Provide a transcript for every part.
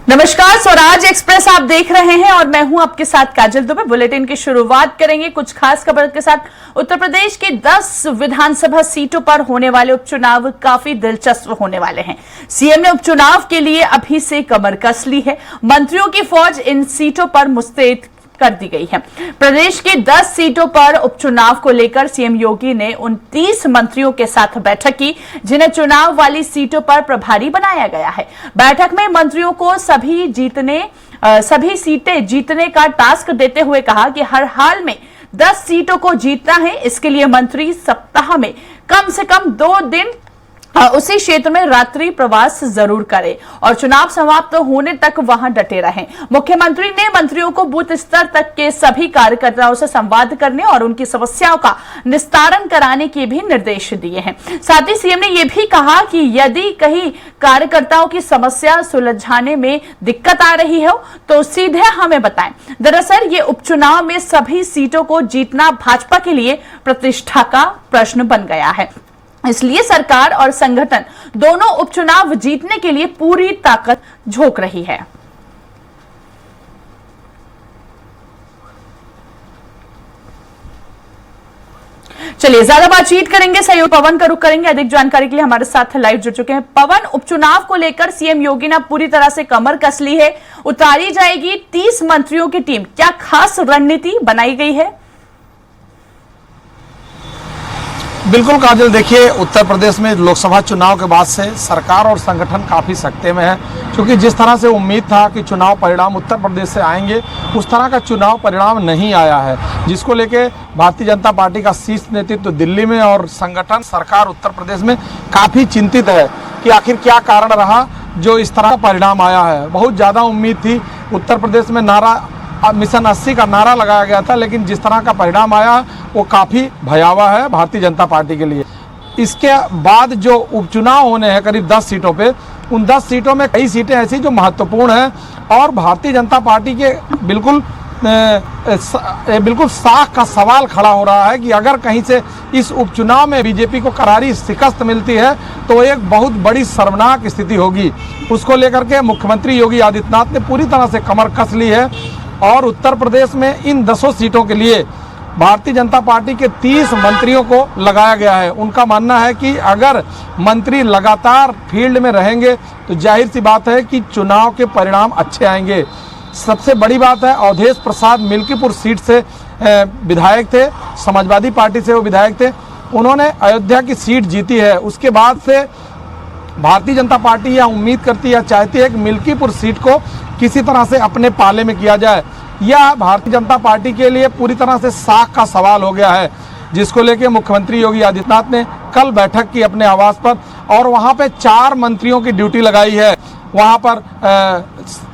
नमस्कार, स्वराज एक्सप्रेस आप देख रहे हैं और मैं हूं आपके साथ काजल दुबे। बुलेटिन की शुरुआत करेंगे कुछ खास खबर के साथ। उत्तर प्रदेश की 10 विधानसभा सीटों पर होने वाले उपचुनाव काफी दिलचस्प होने वाले हैं। सीएम ने उपचुनाव के लिए अभी से कमर कस ली है। मंत्रियों की फौज इन सीटों पर मुस्तैद कर दी गई है। प्रदेश की 10 सीटों पर उपचुनाव को लेकर सीएम योगी ने 29 मंत्रियों के साथ बैठक की, जिन्हें चुनाव वाली सीटों पर प्रभारी बनाया गया है। बैठक में मंत्रियों को सभी सीटें जीतने का टास्क देते हुए कहा कि हर हाल में 10 सीटों को जीतना है। इसके लिए मंत्री सप्ताह में कम से कम 2 दिन उसी क्षेत्र में रात्रि प्रवास जरूर करें और चुनाव समाप्त होने तक वहां डटे रहें। मुख्यमंत्री ने मंत्रियों को बूथ स्तर तक के सभी कार्यकर्ताओं से संवाद करने और उनकी समस्याओं का निस्तारण कराने के भी निर्देश दिए हैं। साथ ही सीएम ने यह भी कहा कि यदि कहीं कार्यकर्ताओं की समस्या सुलझाने में दिक्कत आ रही हो तो सीधे हमें बताएं। दरअसल ये उपचुनाव में सभी सीटों को जीतना भाजपा के लिए प्रतिष्ठा का प्रश्न बन गया है, इसलिए सरकार और संगठन दोनों उपचुनाव जीतने के लिए पूरी ताकत झोंक रही है। चलिए ज्यादा बातचीत करेंगे, सहयोग पवन का रुख करेंगे। अधिक जानकारी के लिए हमारे साथ लाइव जुड़ चुके हैं पवन। उपचुनाव को लेकर सीएम योगी ने पूरी तरह से कमर कस ली है। उतारी जाएगी 30 मंत्रियों की टीम। क्या खास रणनीति बनाई गई है? बिल्कुल काजल, देखिए उत्तर प्रदेश में लोकसभा चुनाव के बाद से सरकार और संगठन काफ़ी सख्ते में है, क्योंकि जिस तरह से उम्मीद था कि चुनाव परिणाम उत्तर प्रदेश से आएंगे, उस तरह का चुनाव परिणाम नहीं आया है, जिसको लेके भारतीय जनता पार्टी का शीर्ष नेतृत्व दिल्ली में और संगठन सरकार उत्तर प्रदेश में काफ़ी चिंतित है कि आखिर क्या कारण रहा जो इस तरह का परिणाम आया है। बहुत ज़्यादा उम्मीद थी, उत्तर प्रदेश में मिशन 80 का नारा लगाया गया था, लेकिन जिस तरह का परिणाम आया वो काफ़ी भयावह है भारतीय जनता पार्टी के लिए। इसके बाद जो उपचुनाव होने हैं करीब 10 सीटों पे, उन 10 सीटों में कई सीटें ऐसी जो महत्वपूर्ण हैं और भारतीय जनता पार्टी के बिल्कुल साख का सवाल खड़ा हो रहा है कि अगर कहीं से इस उपचुनाव में बीजेपी को करारी शिकस्त मिलती है तो एक बहुत बड़ी शर्मनाक स्थिति होगी। उसको लेकर के मुख्यमंत्री योगी आदित्यनाथ ने पूरी तरह से कमर कस ली है और उत्तर प्रदेश में इन 10 सीटों के लिए भारतीय जनता पार्टी के 30 मंत्रियों को लगाया गया है। उनका मानना है कि अगर मंत्री लगातार फील्ड में रहेंगे तो जाहिर सी बात है कि चुनाव के परिणाम अच्छे आएंगे। सबसे बड़ी बात है, अवधेश प्रसाद मिल्कीपुर सीट से विधायक थे, समाजवादी पार्टी से वो विधायक थे, उन्होंने अयोध्या की सीट जीती है। उसके बाद से भारतीय जनता पार्टी यह उम्मीद करती है, चाहती है कि मिल्कीपुर सीट को किसी तरह से अपने पाले में किया जाए। यह भारतीय जनता पार्टी के लिए पूरी तरह से साख का सवाल हो गया है, जिसको लेकर मुख्यमंत्री योगी आदित्यनाथ ने कल बैठक की अपने आवास पर और वहां पे 4 मंत्रियों की ड्यूटी लगाई है। वहां पर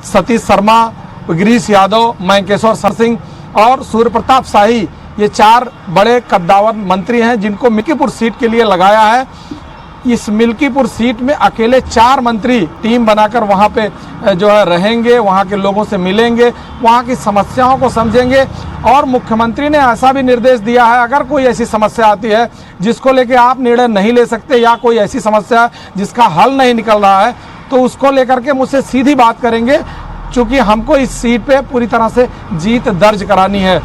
सतीश शर्मा, गिरीश यादव, मयंकेश्वर सिंह और सूर्य प्रताप शाही, ये 4 बड़े कद्दावर मंत्री हैं जिनको मिल्कीपुर सीट के लिए लगाया है। इस मिल्कीपुर सीट में अकेले 4 मंत्री टीम बनाकर वहाँ पे जो है रहेंगे, वहाँ के लोगों से मिलेंगे, वहाँ की समस्याओं को समझेंगे। और मुख्यमंत्री ने ऐसा भी निर्देश दिया है, अगर कोई ऐसी समस्या आती है जिसको लेके आप निर्णय नहीं ले सकते या कोई ऐसी समस्या जिसका हल नहीं निकल रहा है, तो उसको लेकर के मुझसे सीधी बात करेंगे, चूँकि हमको इस सीट पर पूरी तरह से जीत दर्ज करानी है।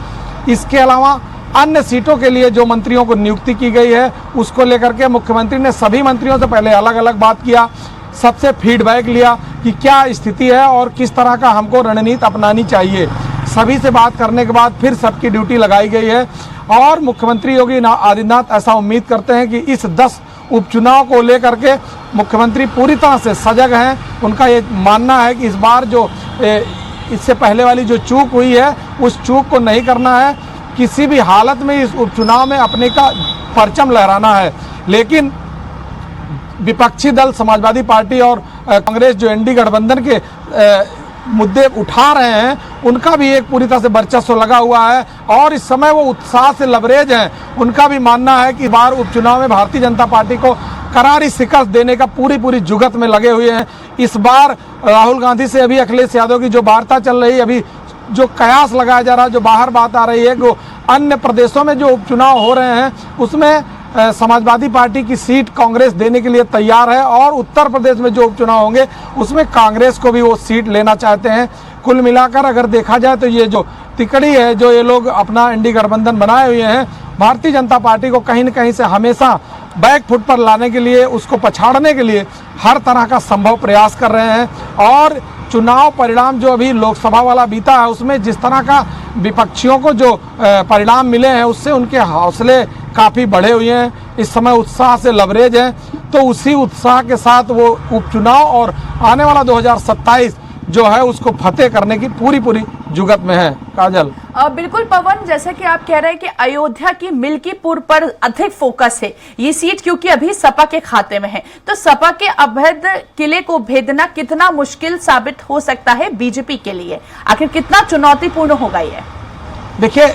इसके अलावा अन्य सीटों के लिए जो मंत्रियों को नियुक्ति की गई है, उसको लेकर के मुख्यमंत्री ने सभी मंत्रियों से पहले अलग अलग बात किया, सबसे फीडबैक लिया कि क्या स्थिति है और किस तरह का हमको रणनीति अपनानी चाहिए। सभी से बात करने के बाद फिर सबकी ड्यूटी लगाई गई है और मुख्यमंत्री योगी आदित्यनाथ ऐसा उम्मीद करते हैं कि इस 10 उपचुनाव को लेकर के मुख्यमंत्री पूरी तरह से सजग हैं। उनका ये मानना है कि इस बार जो इससे पहले वाली जो चूक हुई है, उस चूक को नहीं करना है, किसी भी हालत में इस उपचुनाव में अपने का परचम लहराना है। लेकिन विपक्षी दल समाजवादी पार्टी और कांग्रेस जो एनडीए गठबंधन के मुद्दे उठा रहे हैं, उनका भी एक पूरी तरह से वर्चस्व लगा हुआ है और इस समय वो उत्साह से लबरेज हैं। उनका भी मानना है कि बार उपचुनाव में भारतीय जनता पार्टी को करारी शिकस्त देने का पूरी जुगत में लगे हुए हैं। इस बार राहुल गांधी से अभी अखिलेश यादव की जो वार्ता चल रही है, अभी जो कयास लगाया जा रहा है, जो बाहर बात आ रही है, जो अन्य प्रदेशों में जो उपचुनाव हो रहे हैं उसमें समाजवादी पार्टी की सीट कांग्रेस देने के लिए तैयार है और उत्तर प्रदेश में जो उपचुनाव होंगे उसमें कांग्रेस को भी वो सीट लेना चाहते हैं। कुल मिलाकर अगर देखा जाए तो ये जो तिकड़ी है, जो ये लोग अपना इंडी गठबंधन बनाए हुए हैं, भारतीय जनता पार्टी को कहीं न कहीं से हमेशा बैक फुट पर लाने के लिए, उसको पछाड़ने के लिए हर तरह का संभव प्रयास कर रहे हैं। और चुनाव परिणाम जो अभी लोकसभा वाला बीता है उसमें जिस तरह का विपक्षियों को जो परिणाम मिले हैं उससे उनके हौसले काफ़ी बढ़े हुए हैं। इस समय उत्साह से लबरेज है, तो उसी उत्साह के साथ वो उपचुनाव और आने वाला 2027 जो है उसको फतेह करने की पूरी जुगत में है। काजल, बिल्कुल पवन, जैसा कि आप कह रहे हैं कि अयोध्या की मिल्कीपुर पर अधिक फोकस है ये सीट, क्योंकि अभी सपा के खाते में है, तो सपा के अवैध किले को भेदना कितना मुश्किल साबित हो सकता है बीजेपी के लिए? आखिर कितना चुनौतीपूर्ण होगा ये? देखिए,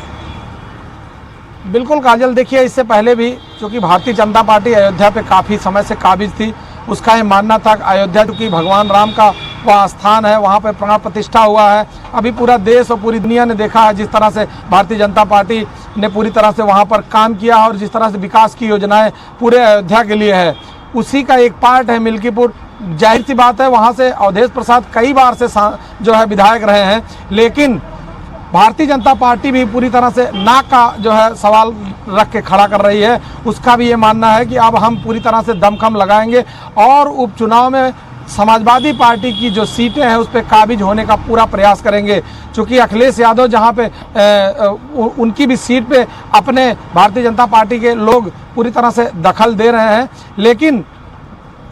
बिल्कुल काजल, देखिए इससे पहले भी क्योंकि भारतीय जनता पार्टी अयोध्या पे काफ़ी समय से काबिज थी, उसका ये मानना था कि अयोध्या क्योंकि भगवान राम का वह स्थान है, वहाँ पे प्राण प्रतिष्ठा हुआ है। अभी पूरा देश और पूरी दुनिया ने देखा है जिस तरह से भारतीय जनता पार्टी ने पूरी तरह से वहाँ पर काम किया और जिस तरह से विकास की योजनाएं पूरे अयोध्या के लिए है, उसी का एक पार्ट है मिल्कीपुर। जाहिर सी बात है वहाँ से अवधेश प्रसाद कई बार से जो है विधायक रहे हैं, लेकिन भारतीय जनता पार्टी भी पूरी तरह से नाक का जो है सवाल रख के खड़ा कर रही है। उसका भी ये मानना है कि अब हम पूरी तरह से दमखम लगाएंगे और उपचुनाव में समाजवादी पार्टी की जो सीटें हैं उस पर काबिज होने का पूरा प्रयास करेंगे। चूँकि अखिलेश यादव जहाँ पे उनकी भी सीट पे अपने भारतीय जनता पार्टी के लोग पूरी तरह से दखल दे रहे हैं, लेकिन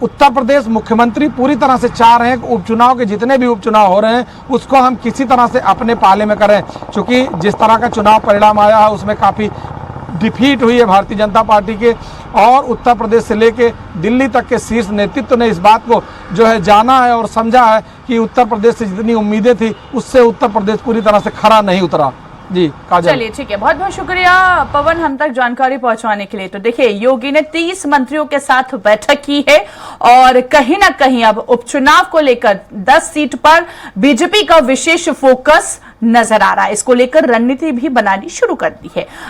उत्तर प्रदेश मुख्यमंत्री पूरी तरह से चाह रहे हैं कि उपचुनाव के जितने भी उपचुनाव हो रहे हैं उसको हम किसी तरह से अपने पाले में करें। चूँकि जिस तरह का चुनाव परिणाम आया है उसमें काफ़ी डिफीट हुई है भारतीय जनता पार्टी के, और उत्तर प्रदेश से लेके दिल्ली तक के शीर्ष नेतृत्व ने इस बात को जो है जाना है और समझा है कि उत्तर प्रदेश से जितनी उम्मीदें थी उससे उत्तर प्रदेश पूरी तरह से खरा नहीं उतरा। जी काजल, चलिए ठीक है, बहुत बहुत शुक्रिया पवन हम तक जानकारी पहुंचाने के लिए। तो देखिए, योगी ने 30 मंत्रियों के साथ बैठक की है और कहीं ना कहीं अब उपचुनाव को लेकर 10 सीट पर बीजेपी का विशेष फोकस नजर आ रहा है। इसको लेकर रणनीति भी बनानी शुरू कर दी है।